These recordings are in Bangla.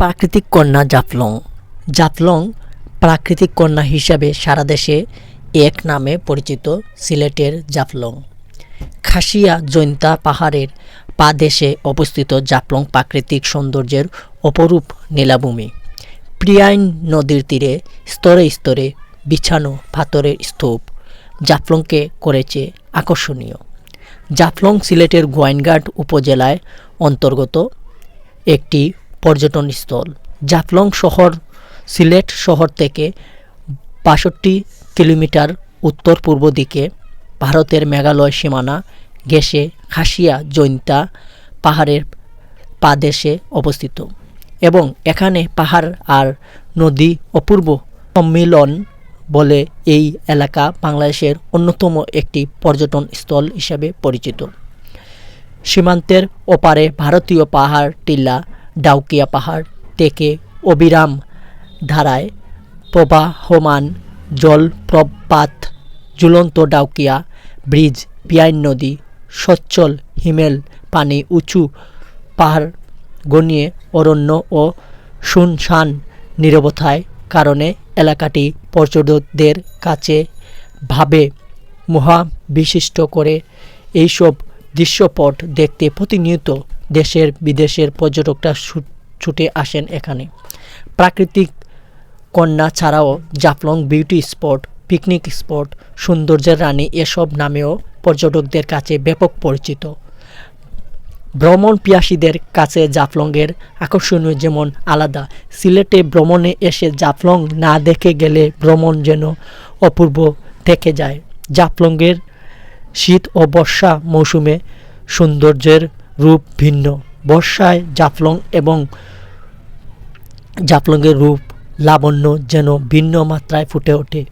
প্রাকৃতিক কন্যা জাফলং। জাফলং প্রাকৃতিক কন্যা হিসাবে সারা দেশে এক নামে পরিচিত সিলেটের জাফলং। খাসিয়া জৈন্তা পাহাড়ের পাদদেশে অবস্থিত জাফলং প্রাকৃতিক সৌন্দর্যের অপরূপ নীলাভূমি। প্রিয়াইন নদীর তীরে স্তরে স্তরে বিছানো পাথরের স্তূপ জাফলংকে করেছে আকর্ষণীয়। জাফলং সিলেটের গোয়াইনঘাট উপজেলায় অন্তর্গত একটি পর্যটন স্থল। জাফলং শহর সিলেট শহর থেকে ৬২ কিলোমিটার উত্তর পূর্ব দিকে ভারতের মেঘালয় সীমানা ঘেঁষে খাসিয়া জৈন্তা পাহাড়ের পাদদেশে অবস্থিত এবং এখানে পাহাড় আর নদী অপূর্ব সম্মিলন বলে এই এলাকা বাংলাদেশের অন্যতম একটি পর্যটন স্থল হিসেবে পরিচিত। সীমান্তের ওপারে ভারতীয় পাহাড় টিলা ডাউকিয়া পাহাড় থেকে অবিরাম ধারায় প্রবাহমান জলপ্রপাত ঝুলন্ত ডাউকিয়া ব্রিজ, পিয়াইন নদী, সচ্ছল হিমেল পানি, উঁচু পাহাড় ঘনিয়ে অরণ্য ও শুনশান নীরবতার কারণে এলাকাটি পর্যটকদের কাছে ভাবে মহাবিশিষ্ট করে। এইসব দৃশ্যপট দেখতে প্রতিনিয়ত দেশের বিদেশের পর্যটকরা ছুটে আসেন এখানে। প্রাকৃতিক কন্যা ছাড়াও Jaflong beauty spot, picnic spot, সৌন্দর্যের রানী এসব নামেও পর্যটকদের কাছে ব্যাপক পরিচিত। ভ্রমণ পিয়াসীদের কাছে জাফলংয়ের আকর্ষণীয় যেমন আলাদা। সিলেটে ভ্রমণে এসে জাফলং না দেখে গেলে ভ্রমণ যেন অপূর্ব থেকে যায়। জাফলংয়ের শীত ও বর্ষা মৌসুমে সৌন্দর্যের রূপ ভিন্ন। বর্ষায় জাফলং এবং জাফলংয়ের রূপ লাবণ্য যেন ভিন্ন মাত্রায় ফুটে ওঠে।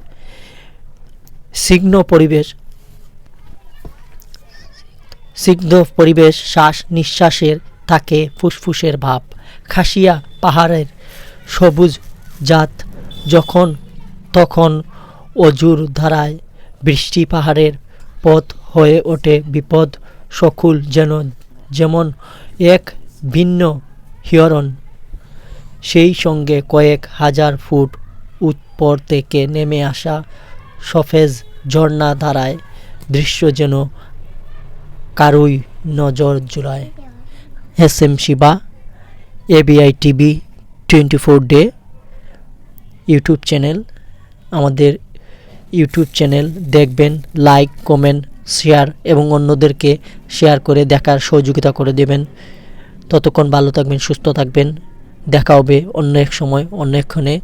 স্নিগ্ধ পরিবেশ শ্বাস নিঃশ্বাসের থাকে ফুসফুসের ভাব। খাসিয়া পাহাড়ের সবুজ জাত যখন তখন অজুর ধারায় বৃষ্টি পাহাড়ের পথ হয়ে ওঠে বিপদ সকুল যেমন এক ভিন্ন হিরণ। সেই সঙ্গে কয়েক হাজার ফুট উপর থেকে নেমে আসা সফেজ ঝর্ণা ধারায় দৃশ্য যেন কারুই নজর জুড়ায়। SM Shiva, ABI TV 24 day YouTube channel. আমাদের ইউটিউব চ্যানেল দেখবেন, লাইক, কমেন্ট, শেয়ার এবং অন্যদেরকে শেয়ার করে দেখার সহযোগিতা করে দেবেন। ততক্ষণ ভালো থাকবেন, সুস্থ থাকবেন। দেখা হবে অন্য এক সময়, অন্য একক্ষণে।